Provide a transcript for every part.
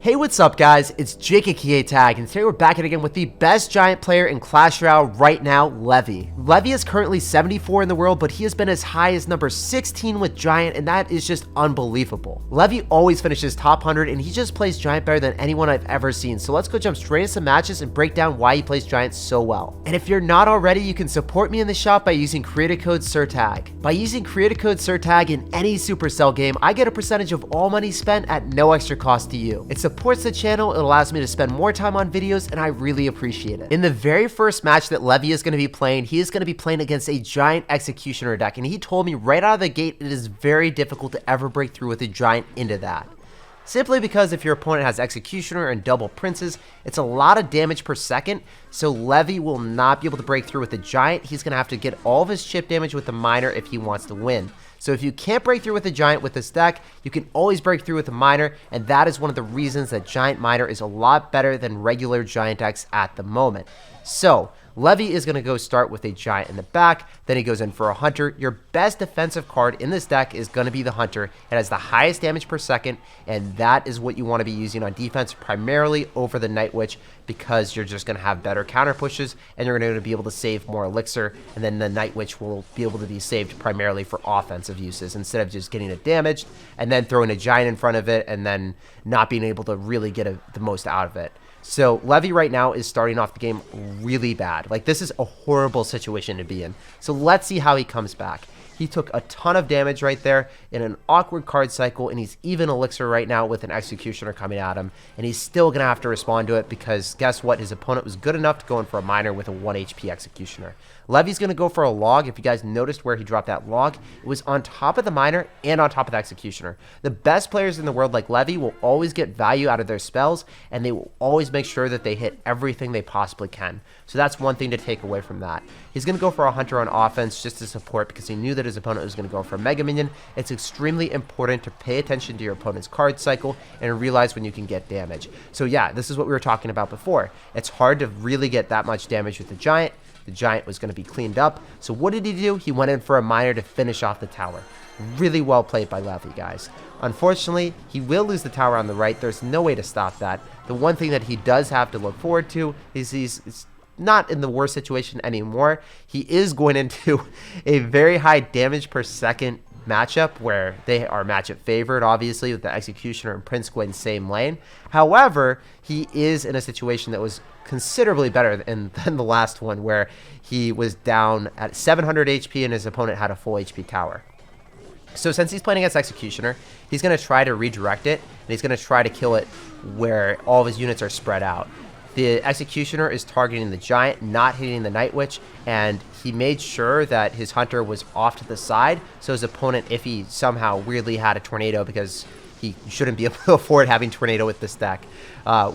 Hey, what's up guys, it's SirTagCR, and today we're back again with the best giant player in Clash Royale right now, Levy. Levy is currently 74 in the world, but he has been as high as number 16 with giant, and that is just unbelievable. Levy always finishes top 100, and he just plays giant better than anyone I've ever seen, so let's go jump straight into some matches and break down why he plays giant so well. And if you're not already, you can support me in the shop by using creator code SirTag. By using creator code SirTag in any Supercell game, I get a percentage of all money spent at no extra cost to you. It supports the channel, it allows me to spend more time on videos, and I really appreciate it. In the very first match that Levy is going to be playing, he is going to be playing against a giant executioner deck, and he told me right out of the gate it is very difficult to ever break through with a giant into that. Simply because if your opponent has executioner and double princes, it's a lot of damage per second, so Levy will not be able to break through with the giant. He's going to have to get all of his chip damage with the miner if he wants to win. So if you can't break through with the giant with this deck, you can always break through with the miner, and that is one of the reasons that giant miner is a lot better than regular giant decks at the moment. So Levy is going to go start with a giant in the back, then he goes in for a hunter. Your best defensive card in this deck is going to be the hunter. It has the highest damage per second, and that is what you want to be using on defense primarily over the Night Witch, because you're just going to have better counter pushes and you're going to be able to save more elixir, and then the Night Witch will be able to be saved primarily for offensive uses instead of just getting it damaged and then throwing a giant in front of it and then not being able to really get the most out of it. So Levy right now is starting off the game really bad. Like, this is a horrible situation to be in. So let's see how he comes back. He took a ton of damage right there in an awkward card cycle, and he's even elixir right now with an executioner coming at him, and he's still going to have to respond to it because guess what? His opponent was good enough to go in for a miner with a 1 HP executioner. Levy's going to go for a log. If you guys noticed where he dropped that log, it was on top of the miner and on top of the executioner. The best players in the world like Levy will always get value out of their spells, and they will always make sure that they hit everything they possibly can. So that's one thing to take away from that. He's going to go for a hunter on offense just to support because he knew that his opponent was going to go for a mega minion. It's extremely important to pay attention to your opponent's card cycle and realize when you can get damage. So yeah, this is what we were talking about before. It's hard to really get that much damage with the giant. The giant was going to be cleaned up. So what did he do? He went in for a miner to finish off the tower. Really well played by Levy, guys. Unfortunately, he will lose the tower on the right. There's no way to stop that. The one thing that he does have to look forward to is he's not in the worst situation anymore. He is going into a very high damage per second matchup where they are matchup favored, obviously, with the executioner and prince going same lane. However, he is in a situation that was considerably better than the last one, where he was down at 700 HP and his opponent had a full HP tower. So since he's playing against executioner, he's going to try to redirect it, and he's going to try to kill it where all of his units are spread out. The executioner is targeting the giant, not hitting the Night Witch, and he made sure that his hunter was off to the side, so his opponent, if he somehow weirdly had a tornado, because he shouldn't be able to afford having tornado with this deck,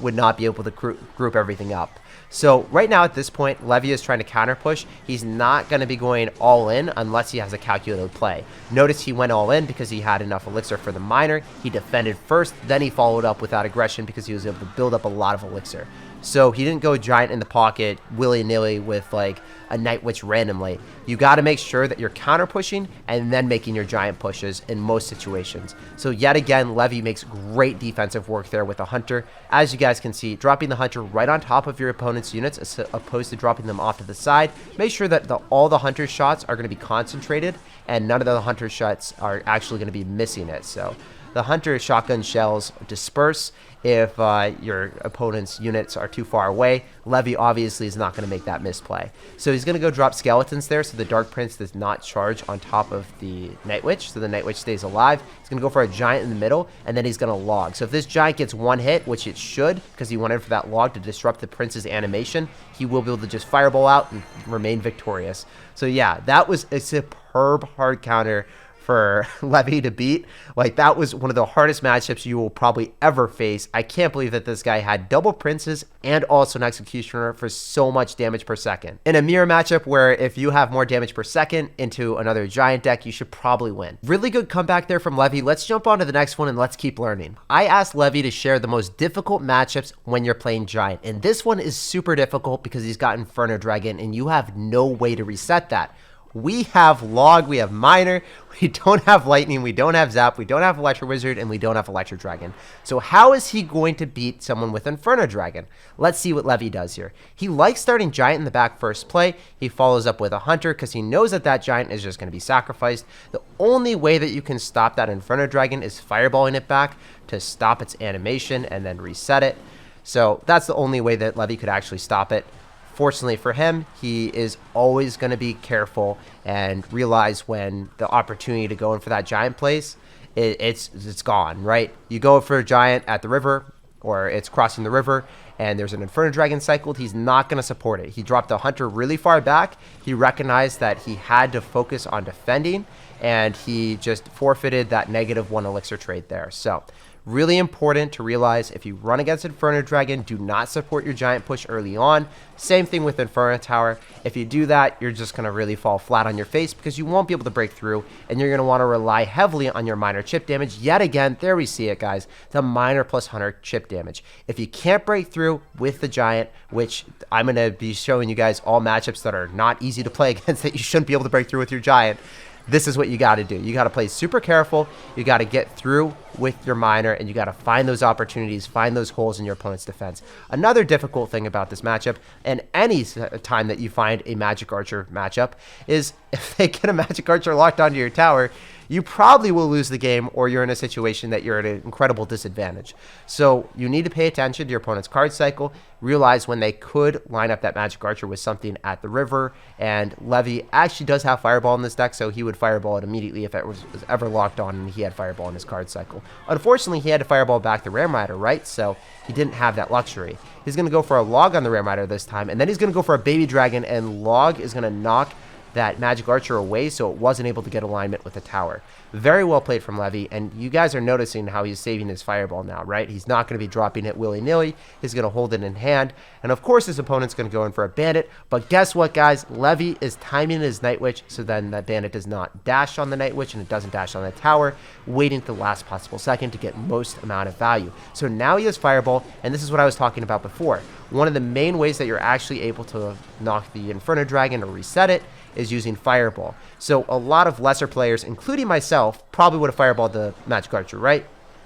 would not be able to group everything up. So right now at this point, Levy is trying to counter push. He's not going to be going all in unless he has a calculated play. Notice he went all in because he had enough elixir for the miner. He defended first, then he followed up without aggression because he was able to build up a lot of elixir. So he didn't go giant in the pocket willy-nilly with like a Night Witch randomly. You got to make sure that you're counter pushing and then making your giant pushes in most situations. So yet again, Levy makes great defensive work there with a hunter. As you guys can see, dropping the hunter right on top of your opponent's units as opposed to dropping them off to the side. Make sure that all the hunter shots are going to be concentrated and none of the hunter shots are actually going to be missing it. So the hunter shotgun shells disperse if your opponent's units are too far away. Levy obviously is not going to make that misplay. So he's going to go drop skeletons there so the Dark Prince does not charge on top of the Night Witch, so the Night Witch stays alive. He's going to go for a giant in the middle, and then he's going to log. So if this giant gets one hit, which it should, because he went in for that log to disrupt the Prince's animation, he will be able to just fireball out and remain victorious. So yeah, that was a superb hard counter for Levy to beat. Like, that was one of the hardest matchups you will probably ever face. I can't believe that this guy had double princes and also an executioner for so much damage per second. In a mirror matchup where if you have more damage per second into another giant deck, you should probably win. Really good comeback there from Levy. Let's jump on to the next one and let's keep learning. I asked Levy to share the most difficult matchups when you're playing giant, and this one is super difficult because he's got Inferno Dragon and you have no way to reset that. We have Log, we have Miner, we don't have Lightning, we don't have Zap, we don't have Electro Wizard, and we don't have Electro Dragon. So how is he going to beat someone with Inferno Dragon? Let's see what Levy does here. He likes starting Giant in the back first play. He follows up with a Hunter because he knows that that Giant is just going to be sacrificed. The only way that you can stop that Inferno Dragon is fireballing it back to stop its animation and then reset it. So that's the only way that Levy could actually stop it. Fortunately for him, he is always going to be careful and realize when the opportunity to go in for that Giant plays, it's gone, right? You go for a Giant at the river, or it's crossing the river, and there's an Inferno Dragon cycled, he's not going to support it. He dropped the Hunter really far back. He recognized that he had to focus on defending, and he just forfeited that -1 elixir trade there. So really important to realize if you run against Inferno Dragon, do not support your Giant push early on. Same thing with Inferno Tower. If you do that, you're just going to really fall flat on your face because you won't be able to break through, and you're going to want to rely heavily on your Miner chip damage. Yet again, there we see it, guys, the Miner plus Hunter chip damage. If you can't break through with the Giant, which I'm going to be showing you guys all matchups that are not easy to play against that you shouldn't be able to break through with your Giant, this is what you got to do. You got to play super careful. You got to get through with your Miner, and you got to find those opportunities, find those holes in your opponent's defense. Another difficult thing about this matchup, and any time that you find a Magic Archer matchup, is if they get a Magic Archer locked onto your tower, you probably will lose the game, or you're in a situation that you're at an incredible disadvantage. So you need to pay attention to your opponent's card cycle, realize when they could line up that Magic Archer with something at the river, and Levy actually does have Fireball in this deck, so he would Fireball it immediately if it was ever locked on and he had Fireball in his card cycle. Unfortunately, he had to Fireball back the Ram Rider, right? So he didn't have that luxury. He's going to go for a Log on the Ram Rider this time, and then he's going to go for a Baby Dragon, and Log is going to knock that Magic Archer away, so it wasn't able to get alignment with the tower. Very well played from Levy, and you guys are noticing how he's saving his Fireball now, right? He's not going to be dropping it willy-nilly. He's going to hold it in hand, and of course his opponent's going to go in for a Bandit, but guess what, guys? Levy is timing his Night Witch, so then that Bandit does not dash on the Night Witch, and it doesn't dash on the tower, waiting to the last possible second to get most amount of value. So now he has Fireball, and this is what I was talking about before. One of the main ways that you're actually able to knock the Inferno Dragon or reset it is using Fireball. So a lot of lesser players, including myself, probably would have Fireballed the Magic Archer, right?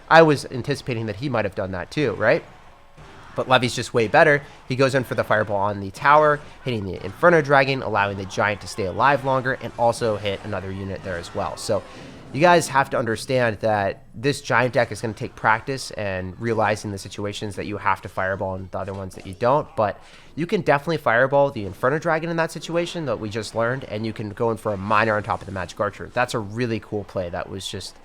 I was anticipating that he might have done that too, right? But Levy's just way better. He goes in for the Fireball on the tower, hitting the Inferno Dragon, allowing the Giant to stay alive longer, and also hit another unit there as well. So you guys have to understand that this Giant deck is going to take practice and realizing the situations that you have to Fireball and the other ones that you don't. But you can definitely Fireball the Inferno Dragon in that situation that we just learned, and you can go in for a Miner on top of the Magic Archer. That's a really cool play that was just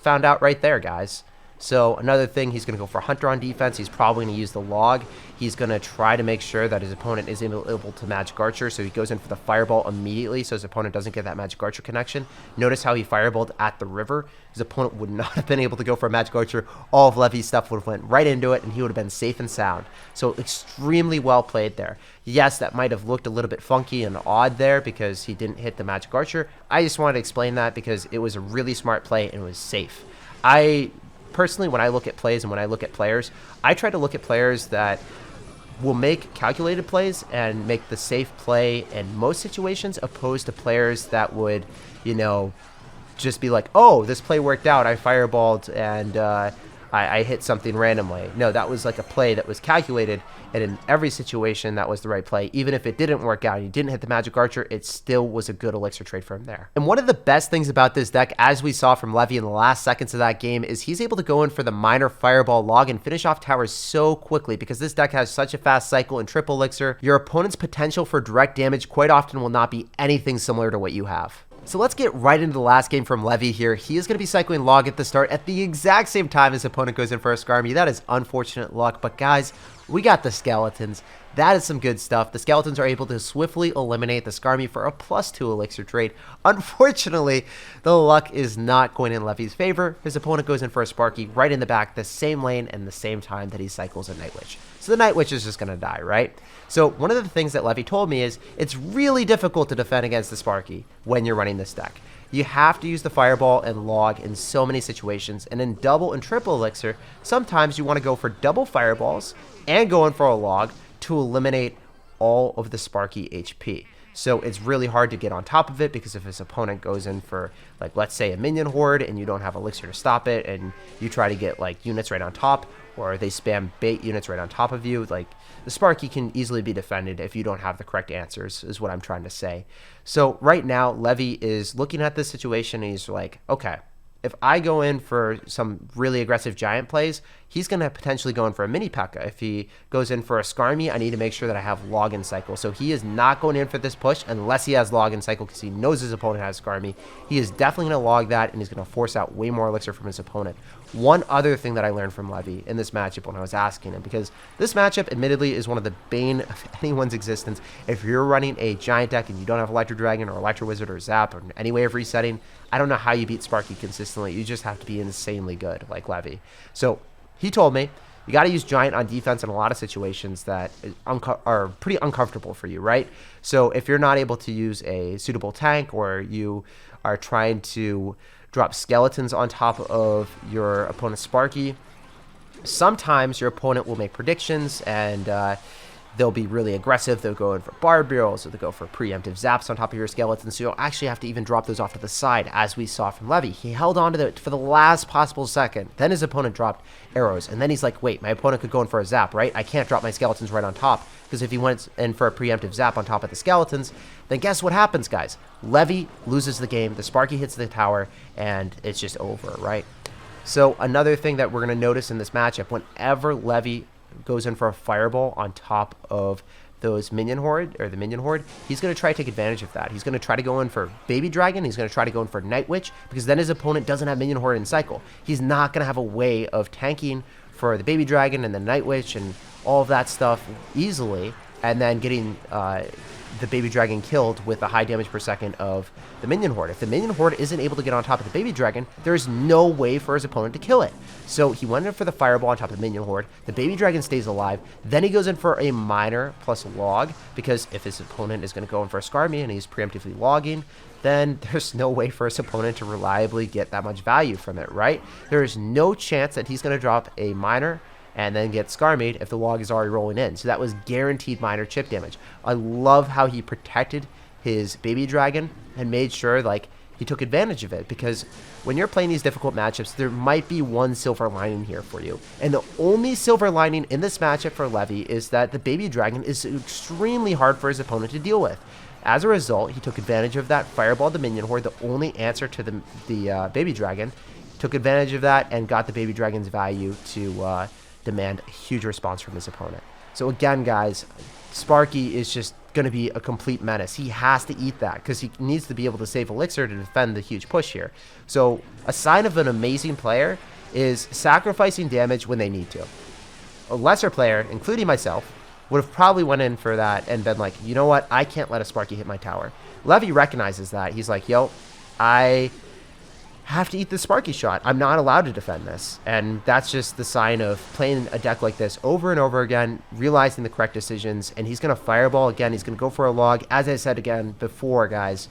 found out right there, guys. So another thing, he's going to go for Hunter on defense. He's probably going to use the Log. He's going to try to make sure that his opponent is able to Magic Archer, so he goes in for the Fireball immediately so his opponent doesn't get that Magic Archer connection. Notice how he Fireballed at the river. His opponent would not have been able to go for a Magic Archer. All of Levy's stuff would have went right into it, and he would have been safe and sound. So extremely well played there. Yes, that might have looked a little bit funky and odd there because he didn't hit the Magic Archer. I just wanted to explain that because it was a really smart play and it was safe. Personally, when I look at plays and when I look at players, I try to look at players that will make calculated plays and make the safe play in most situations, opposed to players that would, you know, just be like, oh, this play worked out, I Fireballed and I hit something randomly. No, that was like a play that was calculated, and in every situation that was the right play. Even if it didn't work out, he didn't hit the Magic Archer, it still was a good elixir trade for him there. And one of the best things about this deck, as we saw from Levy in the last seconds of that game, is he's able to go in for the Miner Fireball Log and finish off towers so quickly because this deck has such a fast cycle and triple elixir. Your opponent's potential for direct damage quite often will not be anything similar to what you have. So let's get right into the last game from Levy here. He is going to be cycling Log at the start at the exact same time his opponent goes in for a Skarmy. That is unfortunate luck, but guys, we got the Skeletons. That is some good stuff. The Skeletons are able to swiftly eliminate the Skarmy for a +2 elixir trade. Unfortunately, the luck is not going in Levy's favor. His opponent goes in for a Sparky right in the back, the same lane and the same time that he cycles a Night Witch. So the Night Witch is just going to die, right? So one of the things that Levy told me is it's really difficult to defend against the Sparky when you're running this deck. You have to use the Fireball and Log in so many situations, and in double and triple elixir, sometimes you want to go for double Fireballs and go in for a Log to eliminate all of the Sparky HP. So it's really hard to get on top of it, because if his opponent goes in for, like, let's say a minion horde and you don't have elixir to stop it, and you try to get like units right on top, or they spam bait units right on top of you, like, the Sparky can easily be defended if you don't have the correct answers, is what I'm trying to say. So right now, Levy is looking at this situation and he's like, okay, if I go in for some really aggressive giant plays, he's going to potentially go in for a mini P.E.K.K.A. If he goes in for a Skarmy, I need to make sure that I have login cycle. So he is not going in for this push unless he has login cycle, because he knows his opponent has Skarmy. He is definitely going to log that, and he's going to force out way more elixir from his opponent. One other thing that I learned from Levy in this matchup when I was asking him, because this matchup admittedly is one of the bane of anyone's existence. If you're running a giant deck and you don't have Electro Dragon or Electro Wizard or Zap or any way of resetting, I don't know how you beat Sparky consistently. You just have to be insanely good like Levy. So he told me, you got to use giant on defense in a lot of situations that are pretty uncomfortable for you, right? So if you're not able to use a suitable tank, or you are trying to drop skeletons on top of your opponent's Sparky, sometimes your opponent will make predictions, and they'll be really aggressive. They'll go in for Barb Barrels, or they'll go for preemptive zaps on top of your skeletons, so you'll actually have to even drop those off to the side, as we saw from Levy. He held on to it for the last possible second. Then his opponent dropped arrows, and then he's like, wait, my opponent could go in for a zap, right? I can't drop my skeletons right on top, because if he went in for a preemptive zap on top of the skeletons, then guess what happens, guys? Levy loses the game, the Sparky hits the tower, and it's just over, right? So another thing that we're going to notice in this matchup, whenever Levy goes in for a fireball on top of those minion horde, or the minion horde, he's going to try to take advantage of that. He's going to try to go in for Baby Dragon. He's going to try to go in for Night Witch, because then his opponent doesn't have minion horde in cycle. He's not going to have a way of tanking for the Baby Dragon and the Night Witch and all of that stuff easily, and then getting the Baby Dragon killed with a high damage per second of the minion horde. If the minion horde isn't able to get on top of the Baby Dragon, there is no way for his opponent to kill it. So he went in for the fireball on top of the minion horde. The Baby Dragon stays alive. Then he goes in for a miner plus log, because if his opponent is going to go in for a Skarmy and he's preemptively logging, then there's no way for his opponent to reliably get that much value from it, right? There is no chance that he's going to drop a miner and then get Skarmied if the log is already rolling in. So that was guaranteed minor chip damage. I love how he protected his Baby Dragon and made sure, like, he took advantage of it, because when you're playing these difficult matchups, there might be one silver lining here for you. And the only silver lining in this matchup for Levy is that the Baby Dragon is extremely hard for his opponent to deal with. As a result, he took advantage of that, fireballed the minion horde, the only answer to the Baby Dragon, took advantage of that and got the Baby Dragon's value to demand a huge response from his opponent. So again, guys, Sparky is just going to be a complete menace. He has to eat that, because he needs to be able to save elixir to defend the huge push here. So a sign of an amazing player is sacrificing damage when they need to. A lesser player, including myself, would have probably went in for that and been like, you know what, I can't let a Sparky hit my tower. Levy recognizes that. He's like, yo, I have to eat the Sparky shot. I'm not allowed to defend this. And that's just the sign of playing a deck like this over and over again, realizing the correct decisions, and he's going to fireball again. He's going to go for a log. As I said again before, guys,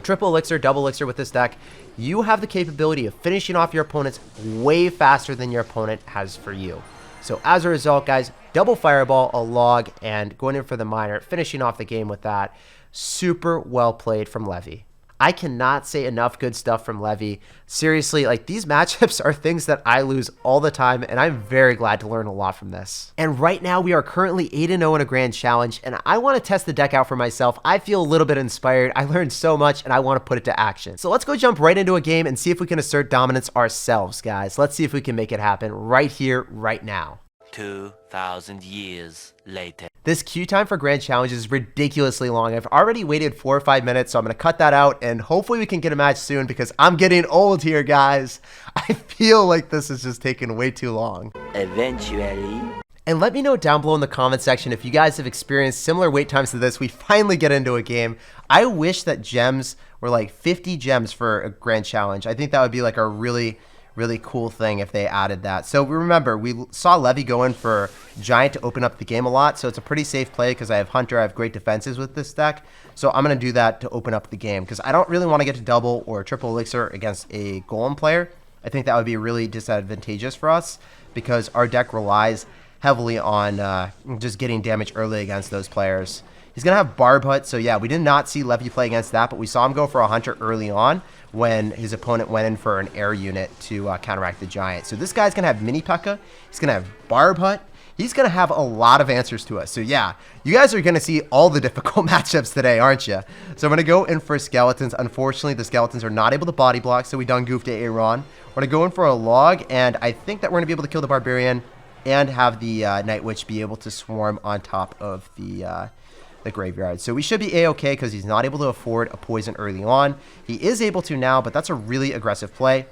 triple elixir, double elixir with this deck, you have the capability of finishing off your opponents way faster than your opponent has for you. So as a result, guys, double fireball, a log, and going in for the miner, finishing off the game with that. Super well played from Levy. I cannot say enough good stuff from Levy. Seriously, like, these matchups are things that I lose all the time, and I'm very glad to learn a lot from this. And right now, we are currently 8-0 in a grand challenge, and I want to test the deck out for myself. I feel a little bit inspired. I learned so much, and I want to put it to action. So let's go jump right into a game and see if we can assert dominance ourselves, guys. Let's see if we can make it happen right here, right now. 2,000 years later. This queue time for Grand Challenge is ridiculously long. I've already waited 4 or 5 minutes, so I'm going to cut that out, and hopefully we can get a match soon, because I'm getting old here, guys. I feel like this is just taking way too long. Eventually. And let me know down below in the comment section if you guys have experienced similar wait times to this. We finally get into a game. I wish that gems were like 50 gems for a Grand Challenge. I think that would be like a really cool thing if they added that. So remember, we saw Levy go in for Giant to open up the game a lot, so it's a pretty safe play because I have Hunter, I have great defenses with this deck, so I'm going to do that to open up the game because I don't really want to get to double or triple elixir against a Golem player. I think that would be really disadvantageous for us because our deck relies heavily on just getting damage early against those players. He's going to have Barb Hut. So yeah, we did not see Levy play against that, but we saw him go for a Hunter early on when his opponent went in for an air unit to counteract the Giant. So this guy's going to have Mini P.E.K.K.A. He's going to have Barb Hut. He's going to have a lot of answers to us. So yeah, you guys are going to see all the difficult matchups today, aren't you? So I'm going to go in for Skeletons. Unfortunately, the Skeletons are not able to body block, so we done goofed to Aaron. We're going to go in for a Log, and I think that we're going to be able to kill the Barbarian and have the Night Witch be able to swarm on top of the graveyard. So we should be A-okay because he's not able to afford a poison early on. He is able to now, but that's a really aggressive play.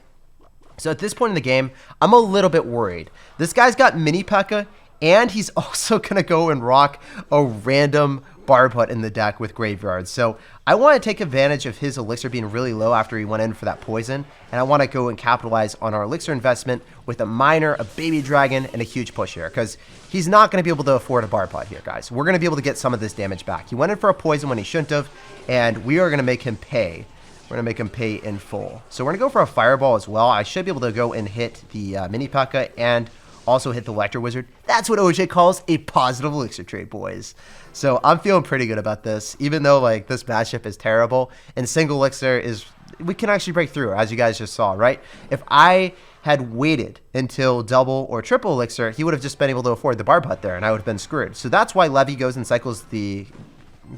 So at this point in the game, I'm a little bit worried. This guy's got Mini P.E.K.K.A. and he's also going to go and rock a random Barb Hut in the deck with Graveyard. So I want to take advantage of his Elixir being really low after he went in for that poison. And I want to go and capitalize on our Elixir investment with a Miner, a Baby Dragon, and a huge push here. Because he's not going to be able to afford a Barb Hut here, guys. We're going to be able to get some of this damage back. He went in for a poison when he shouldn't have. And we are going to make him pay. We're going to make him pay in full. So we're going to go for a Fireball as well. I should be able to go and hit the Mini P.E.K.K.A. and also hit the Electro Wizard. That's what OJ calls a positive Elixir trade, boys. So I'm feeling pretty good about this, even though like this matchup is terrible and single Elixir is, we can actually break through, as you guys just saw, right? If I had waited until double or triple Elixir, he would have just been able to afford the Barb Hut there, and I would have been screwed. So that's why Levy goes and cycles the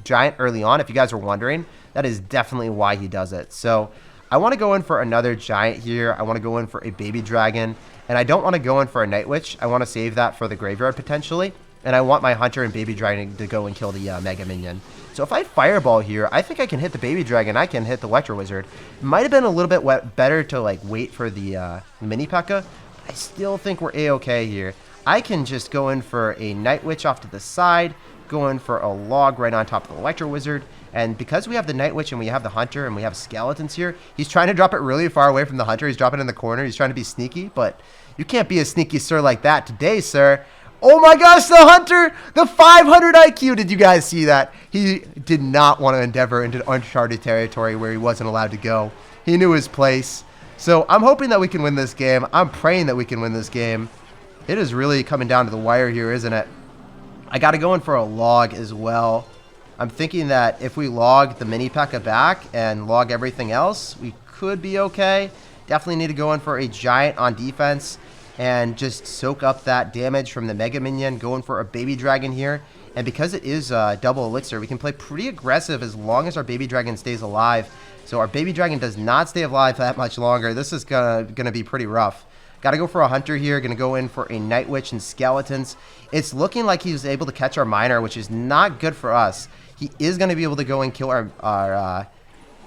Giant early on. If you guys are wondering, that is definitely why he does it. So I want to go in for another Giant here. I want to go in for a Baby Dragon. And I don't want to go in for a Night Witch. I want to save that for the graveyard potentially. And I want my Hunter and Baby Dragon to go and kill the Mega Minion. So if I Fireball here, I think I can hit the Baby Dragon. I can hit the Electro Wizard. It might have been a little bit better to like wait for the Mini P.E.K.K.A. I still think we're A-okay here. I can just go in for a Night Witch off to the side. Go in for a Log right on top of the Electro Wizard. And because we have the Night Witch and we have the Hunter and we have Skeletons here, he's trying to drop it really far away from the Hunter. He's dropping it in the corner. He's trying to be sneaky, but you can't be a sneaky sir like that today, sir. Oh my gosh, the Hunter! The 500 IQ! Did you guys see that? He did not want to endeavor into uncharted territory where he wasn't allowed to go. He knew his place. So I'm hoping that we can win this game. I'm praying that we can win this game. It is really coming down to the wire here, isn't it? I got to go in for a Log as well. I'm thinking that if we log the Mini P.E.K.K.A. back and log everything else, we could be okay. Definitely need to go in for a Giant on defense and just soak up that damage from the Mega Minion. Going for a Baby Dragon here. And because it is double Elixir, we can play pretty aggressive as long as our Baby Dragon stays alive. So our Baby Dragon does not stay alive that much longer. This is gonna be pretty rough. Got to go for a Hunter here. Going to go in for a Night Witch and Skeletons. It's looking like he was able to catch our Miner, which is not good for us. He is going to be able to go and kill our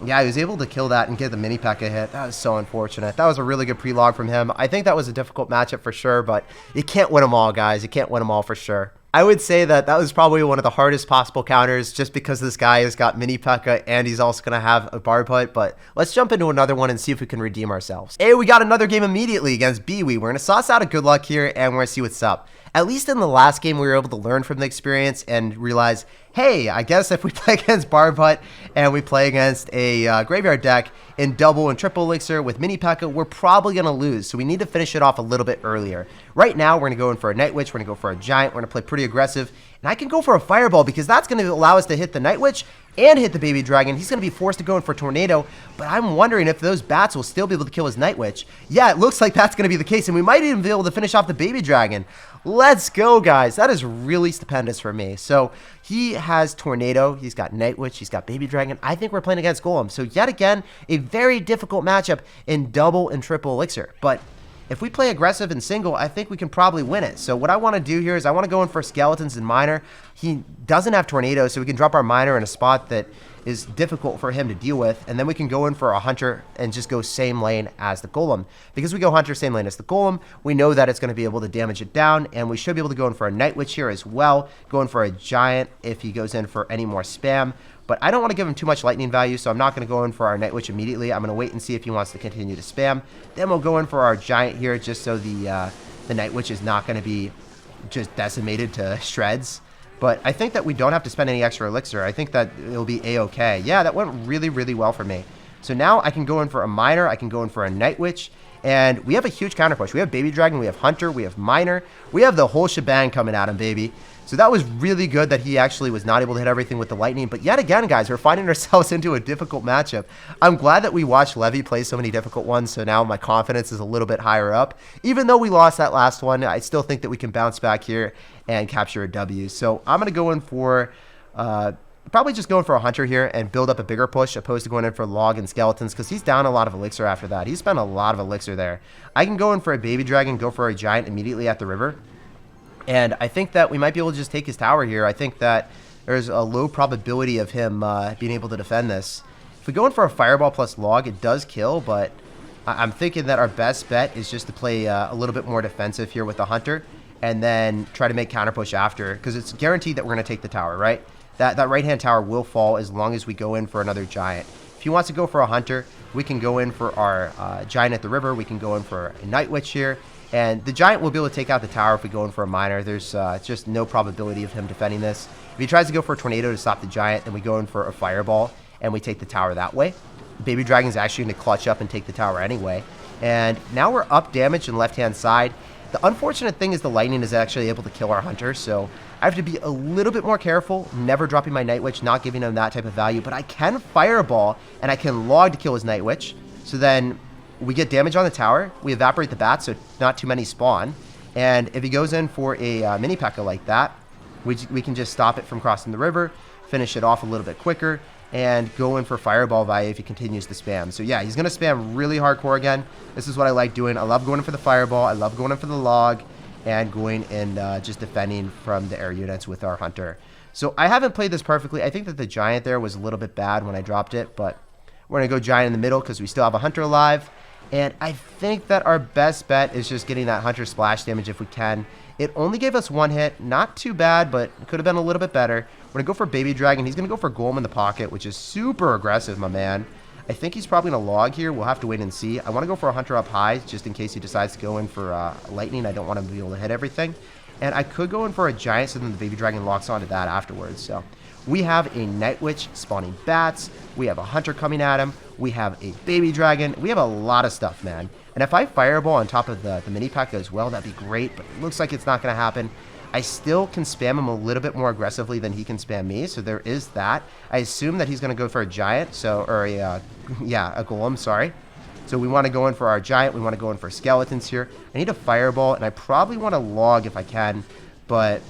yeah, he was able to kill that and get the Mini P.E.K.K.A. hit. That was so unfortunate. That was a really good pre-log from him. I think that was a difficult matchup for sure, but you can't win them all, guys. You can't win them all for sure. I would say that that was probably one of the hardest possible counters just because this guy has got Mini P.E.K.K.A. and he's also going to have a Barb Hut, but let's jump into another one and see if we can redeem ourselves. Hey, we got another game immediately against Biwi. We're going to sauce out a good luck here and we're going to see what's up. At least in the last game, we were able to learn from the experience and realize, hey, I guess if we play against Barb Hut and we play against a graveyard deck in double and triple Elixir with Mini P.E.K.K.A., we're probably going to lose. So we need to finish it off a little bit earlier. Right now, we're going to go in for a Night Witch. We're going to go for a Giant. We're going to play pretty aggressive. And I can go for a Fireball because that's going to allow us to hit the Night Witch and hit the Baby Dragon. He's going to be forced to go in for Tornado, but I'm wondering if those bats will still be able to kill his Night Witch. Yeah, it looks like that's going to be the case, and we might even be able to finish off the Baby Dragon. Let's go, guys. That is really stupendous for me. So he has Tornado. He's got Night Witch. He's got Baby Dragon. I think we're playing against Golem. So yet again, a very difficult matchup in double and triple Elixir. But if we play aggressive and single, I think we can probably win it. So what I want to do here is I want to go in for Skeletons and Miner. He doesn't have Tornado, so we can drop our Miner in a spot that is difficult for him to deal with. And then we can go in for a Hunter and just go same lane as the Golem. Because we go Hunter same lane as the Golem, we know that it's going to be able to damage it down. And we should be able to go in for a Night Witch here as well. Go in for a Giant if he goes in for any more spam. But I don't want to give him too much lightning value, so I'm not going to go in for our Night Witch immediately. I'm going to wait and see if he wants to continue to spam. Then we'll go in for our Giant here just so the Night Witch is not going to be just decimated to shreds. But I think that we don't have to spend any extra Elixir. I think that it'll be A-okay. Yeah, that went really, really well for me. So now I can go in for a Miner, I can go in for a Night Witch, and we have a huge counter push. We have Baby Dragon, we have Hunter, we have Miner, we have the whole shebang coming at him, baby. So that was really good that he actually was not able to hit everything with the lightning. But yet again, guys, we're finding ourselves into a difficult matchup. I'm glad that we watched Levy play so many difficult ones, so now my confidence is a little bit higher up. Even though we lost that last one, I still think that we can bounce back here and capture a W. So I'm going to go in for... probably just going for a Hunter here and build up a bigger push opposed to going in for Log and Skeletons because he's down a lot of Elixir after that. He spent a lot of Elixir there. I can go in for a Baby Dragon, go for a Giant immediately at the river. And I think that we might be able to just take his tower here. I think that there's a low probability of him being able to defend this. If we go in for a Fireball plus Log, it does kill, but I'm thinking that our best bet is just to play a little bit more defensive here with the Hunter and then try to make counter push after because it's guaranteed that we're going to take the tower, right? That right-hand tower will fall as long as we go in for another Giant. If he wants to go for a Hunter, we can go in for our Giant at the river. We can go in for a Night Witch here. And the Giant will be able to take out the tower if we go in for a Miner. There's just no probability of him defending this. If he tries to go for a Tornado to stop the Giant, then we go in for a Fireball, and we take the tower that way. Baby Dragon's actually going to clutch up and take the tower anyway. And now we're up damage in left-hand side. The unfortunate thing is the Lightning is actually able to kill our Hunter, so I have to be a little bit more careful, never dropping my Night Witch, not giving him that type of value. But I can Fireball, and I can Log to kill his Night Witch. So then... we get damage on the tower, we evaporate the bats, so not too many spawn, and if he goes in for a mini P.E.K.K.A like that, we can just stop it from crossing the river, finish it off a little bit quicker, and go in for Fireball value if he continues to spam. So yeah, he's going to spam really hardcore again. This is what I like doing. I love going in for the Fireball, I love going in for the Log, and going in just defending from the air units with our Hunter. So I haven't played this perfectly. I think that the Giant there was a little bit bad when I dropped it, but we're going to go Giant in the middle because we still have a Hunter alive. And I think that our best bet is just getting that Hunter splash damage if we can. It only gave us one hit. Not too bad, but could have been a little bit better. We're going to go for Baby Dragon. He's going to go for Golem in the pocket, which is super aggressive, my man. I think he's probably going to Log here. We'll have to wait and see. I want to go for a Hunter up high, just in case he decides to go in for Lightning. I don't want him to be able to hit everything. And I could go in for a Giant, so then the Baby Dragon locks onto that afterwards. So we have a Night Witch spawning bats. We have a Hunter coming at him. We have a Baby Dragon. We have a lot of stuff, man. And if I Fireball on top of the mini P.E.K.K.A as well, that'd be great. But it looks like it's not going to happen. I still can spam him a little bit more aggressively than he can spam me. So there is that. I assume that he's going to go for a Giant. So, or a, yeah, a Golem, sorry. So we want to go in for our Giant. We want to go in for Skeletons here. I need a Fireball, and I probably want to Log if I can. But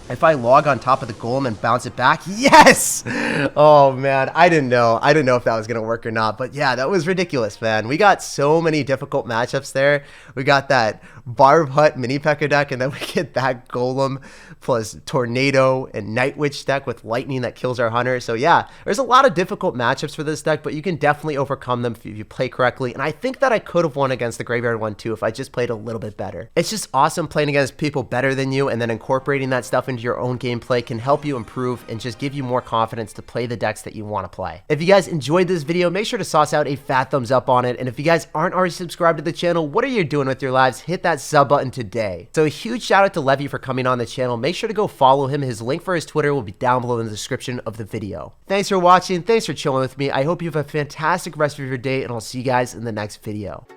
if I Log on top of the Golem and bounce it back, yes! Oh, man, I didn't know. I didn't know if that was going to work or not. But yeah, that was ridiculous, man. We got so many difficult matchups there. We got that Barb Hut mini P.E.K.K.A deck, and then we get that Golem plus Tornado and Night Witch deck with Lightning that kills our Hunter. So yeah, there's a lot of difficult matchups for this deck, but you can definitely overcome them if you play correctly. And I think that I could have won against the Graveyard one too if I just played a little bit better. It's just awesome playing against people better than you, and then incorporating that stuff into your own gameplay can help you improve and just give you more confidence to play the decks that you want to play. If you guys enjoyed this video, make sure to sauce out a fat thumbs up on it. And if you guys aren't already subscribed to the channel, what are you doing with your lives? Hit that sub button today. So a huge shout out to Levy for coming on the channel. Make sure to go follow him. His link for his Twitter will be down below in the description of the video. Thanks for watching. Thanks for chilling with me. I hope you have a fantastic rest of your day, and I'll see you guys in the next video.